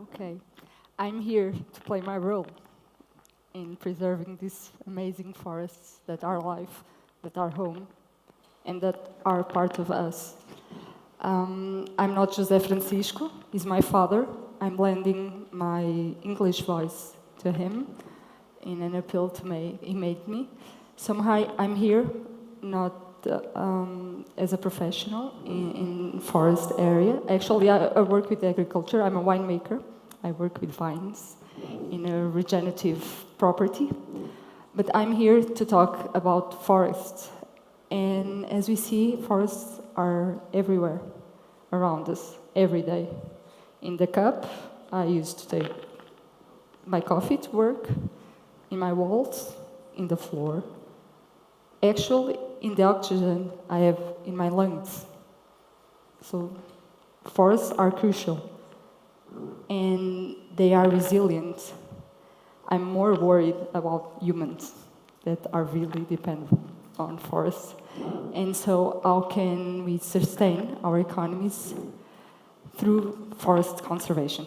Okay, I'm here to play my role in preserving these amazing forests that are life, that are home, and that are part of us. I'm not José Francisco, he's my father. I'm lending my English voice to him in an appeal to he made me. Somehow I'm here not as a professional in forest area. Actually, I work with agriculture. I'm a winemaker. I work with vines in a regenerative property. But I'm here to talk about forests. And as we see, forests are everywhere around us, every day. In the cup, I used to take my coffee to work, in my walls, in the floor. Actually, in the oxygen I have in my lungs. So forests are crucial. And they are resilient. I'm more worried about humans that are really dependent on forests. And so how can we sustain our economies through forest conservation?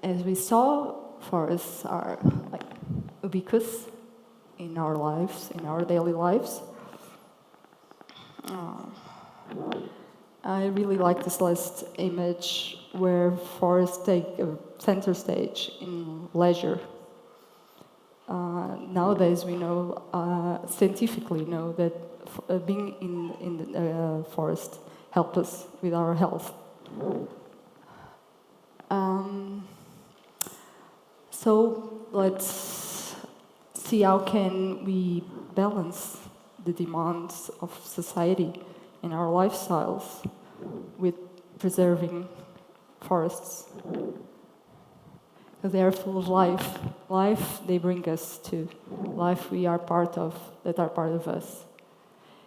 As we saw, forests are like ubiquitous in our lives, in our daily lives. I really like this last image where forests take a center stage in leisure. Nowadays we know, scientifically know that being in the forest helps us with our health. So let's see how can we balance the demands of society and our lifestyles with preserving forests. Because they are full of life. Life they bring us to. Life we are part of, that are part of us.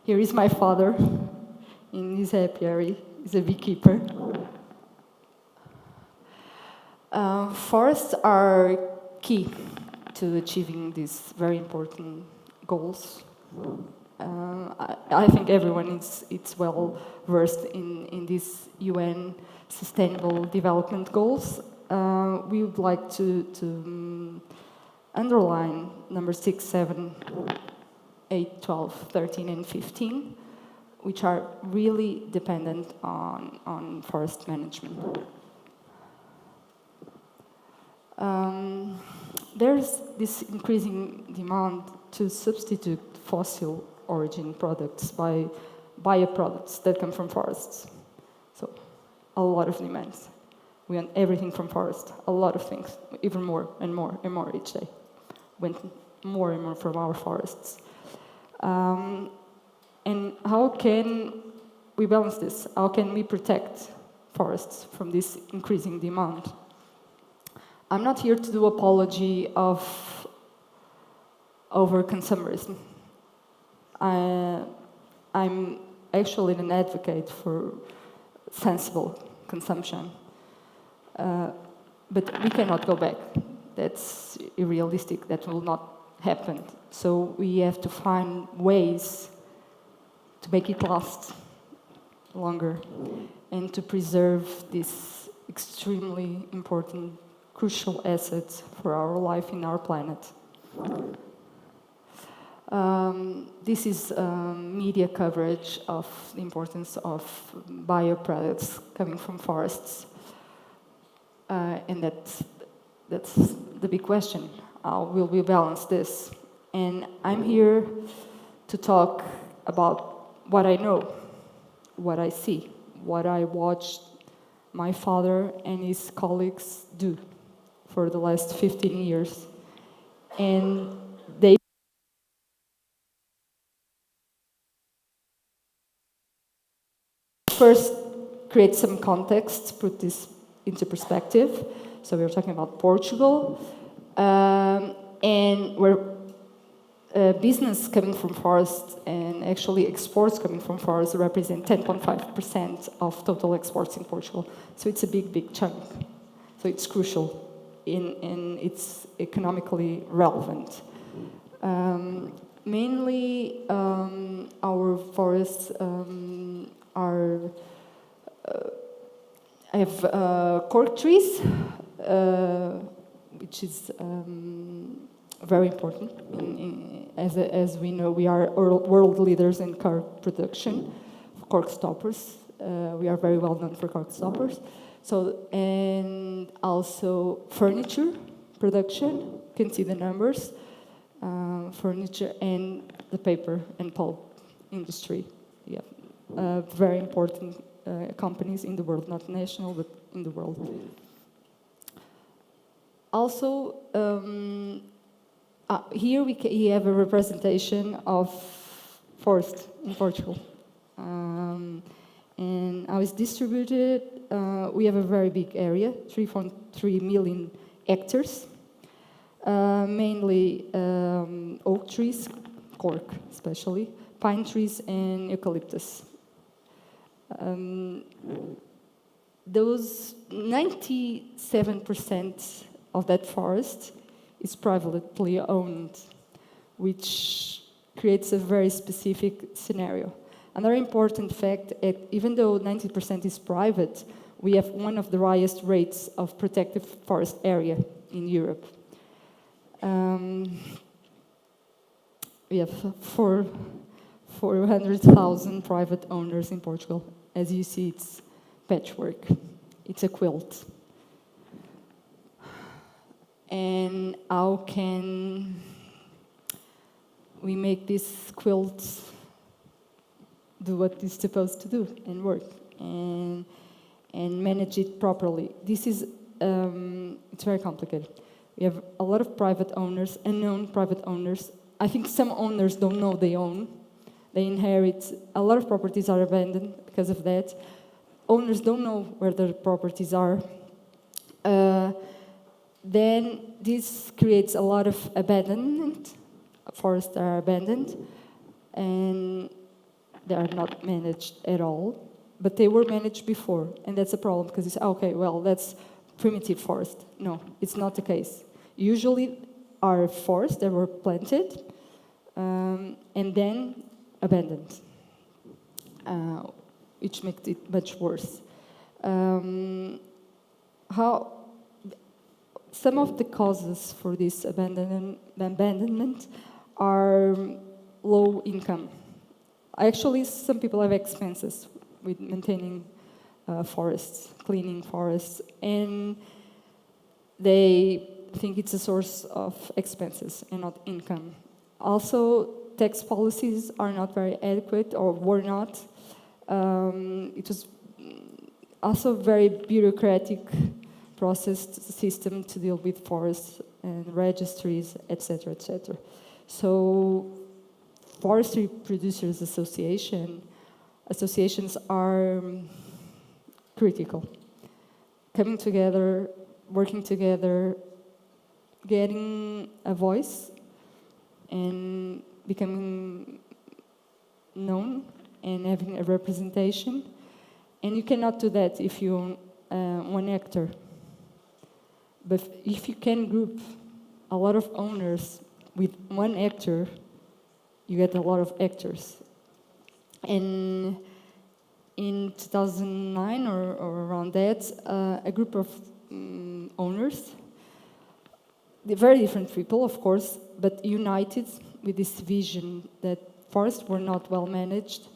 Here is my father in his apiary. He's a beekeeper. Forests are key to achieving these very important goals. I think everyone is well versed in these UN Sustainable Development Goals. We would like to underline number 6, 7, 8, 12, 13, and 15, which are really dependent on forest management. There's this increasing demand to substitute fossil origin products by bioproducts that come from forests. So, a lot of demands. We want everything from forest, a lot of things, even more and more and more each day. Went more and more from our forests. And how can we balance this? How can we protect forests from this increasing demand? I'm not here to do apology of overconsumerism. I'm actually an advocate for sensible consumption. But we cannot go back. That's unrealistic. That will not happen. So we have to find ways to make it last longer and to preserve this extremely important, crucial assets for our life in our planet. This is media coverage of the importance of bioproducts coming from forests. And that's the big question. How will we balance this? And I'm here to talk about what I know, what I see, what I watched my father and his colleagues do for the last 15 years. And they first create some context, put this into perspective. So we were talking about Portugal, and where business coming from forests and actually exports coming from forests represent 10.5% of total exports in Portugal. So it's a big, big chunk. So it's crucial and it's economically relevant. Mainly, our forests are I have cork trees, which is very important. As we know, we are world leaders in cork production, cork stoppers. We are very well known for cork stoppers. So, and also furniture production. You can see the numbers. Furniture and the paper and pulp industry. Yeah, very important companies in the world, not national, but in the world. Also, here we have a representation of forest in Portugal. And how it's distributed, we have a very big area, 3.3 million hectares, mainly oak trees, cork especially, pine trees and eucalyptus. Those 97% of that forest is privately owned, which creates a very specific scenario. Another important fact, even though 90% is private, we have one of the highest rates of protected forest area in Europe. We have 400,000 private owners in Portugal. As you see, it's patchwork. It's a quilt. And how can we make this quilt do what it's supposed to do and work and manage it properly? This is, it's very complicated. We have a lot of private owners, unknown private owners. I think some owners don't know they own. They inherit. A lot of properties are abandoned because of that. Owners don't know where their properties are. Then this creates a lot of abandonment. Forests are abandoned, and they are not managed at all. But they were managed before, and that's a problem because it's okay. Well, that's primitive forest. No, it's not the case. Usually, are forests that were planted and then abandoned, which makes it much worse. Some of the causes for this abandonment are low income. Actually, some people have expenses with maintaining forests, cleaning forests, and they think it's a source of expenses and not income. Also, tax policies are not very adequate or were not. It was also a very bureaucratic processed system to deal with forests and registries, etc., etc. So, Forestry Producers associations are critical. Coming together, working together, getting a voice, and becoming known and having a representation. And you cannot do that if you own one hectare. But if you can group a lot of owners with 1 hectare, you get a lot of hectares. And in 2009 or around that, a group of owners, they're very different people, of course, but united with this vision that forests were not well managed,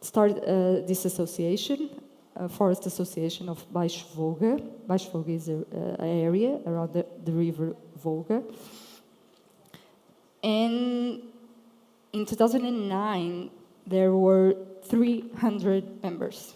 started this association, a forest association of Baixo Volga. Baixo Volga is an area around the river Volga. And in 2009, there were 300 members.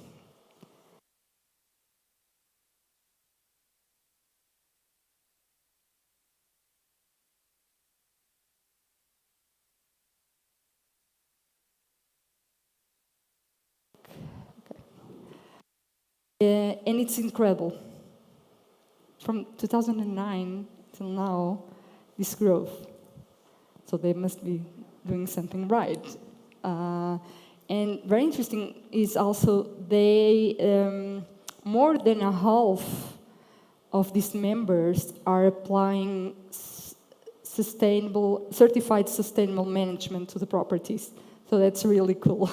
And it's incredible. From 2009 till now, this growth. So they must be doing something right. And very interesting is also they, more than a half of these members are applying certified sustainable management to the properties. So that's really cool.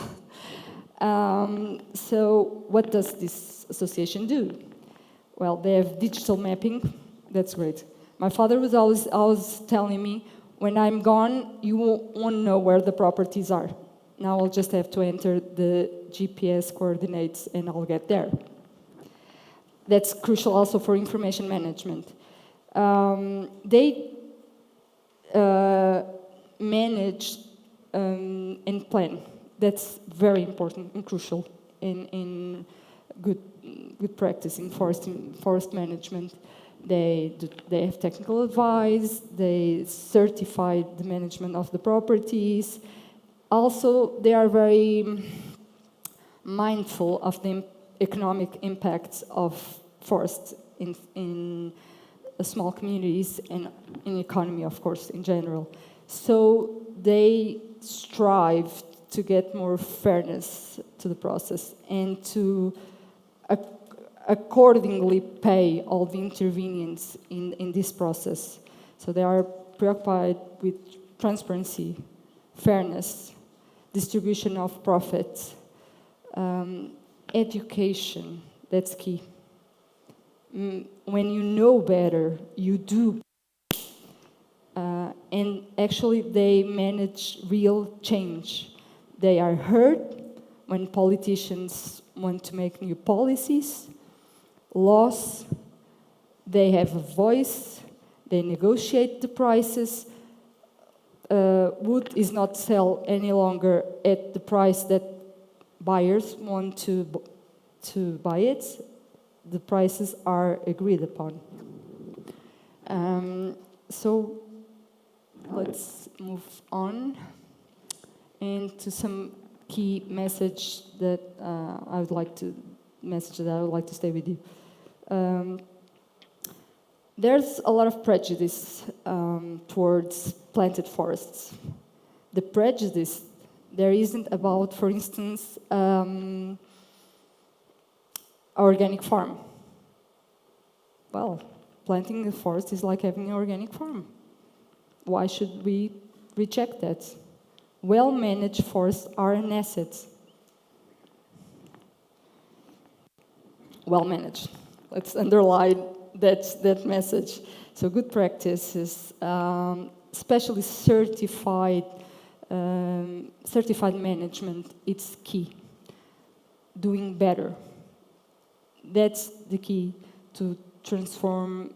So what does this association do? Well, they have digital mapping. That's great. My father was always telling me, when I'm gone, you won't know where the properties are. Now I'll just have to enter the GPS coordinates and I'll get there. That's crucial also for information management. They manage and plan. That's very important and crucial in good practice in forest management. They have technical advice. They certify the management of the properties. Also, they are very mindful of the economic impacts of forests in small communities and in the economy, of course, in general. So they strive to get more fairness to the process and to accordingly pay all the intervenients in this process. So they are preoccupied with transparency, fairness, distribution of profits, education, that's key. When you know better, you do. And actually, they manage real change. They are heard when politicians want to make new policies, laws. They have a voice. They negotiate the prices. Wood is not sold any longer at the price that buyers want to buy it. The prices are agreed upon. So let's move on into some key message that I would like to stay with you. There's a lot of prejudice towards planted forests. The prejudice there isn't about, for instance, organic farm. Well, planting a forest is like having an organic farm. Why should we reject that? Well-managed forests are an asset. Well-managed. Let's underline that message. So good practices, especially certified management, it's key. Doing better. That's the key to transform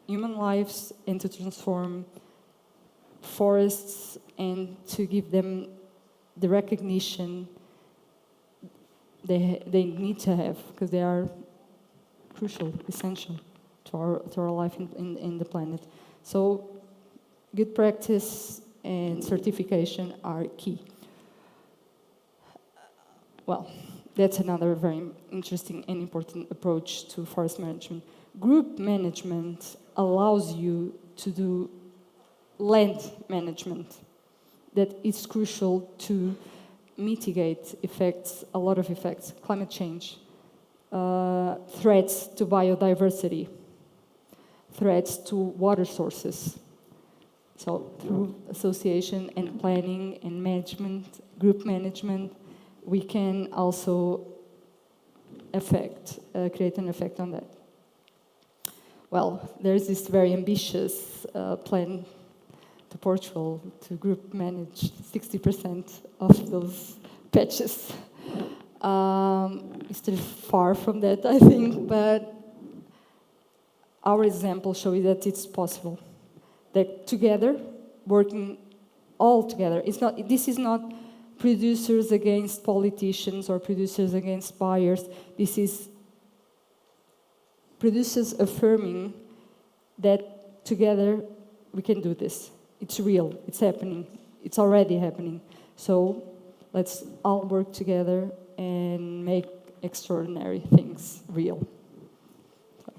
human lives and to transform forests and to give them the recognition they need to have, because they are crucial, essential to our life in the planet. So good practice and certification are key. Well, that's another very interesting and important approach to forest management. Group management allows you to do land management. That is crucial to mitigate a lot of effects, climate change, threats to biodiversity, threats to water sources. So through association and planning and management, group management, we can also create an effect on that. Well, there's this very ambitious plan to Portugal to group manage 60% of those patches. It's still far from that, I think, but our example shows that it's possible. That together, working all together, this is not producers against politicians or producers against buyers. This is producers affirming that together we can do this. It's real, it's happening, it's already happening. So let's all work together and make extraordinary things real. So.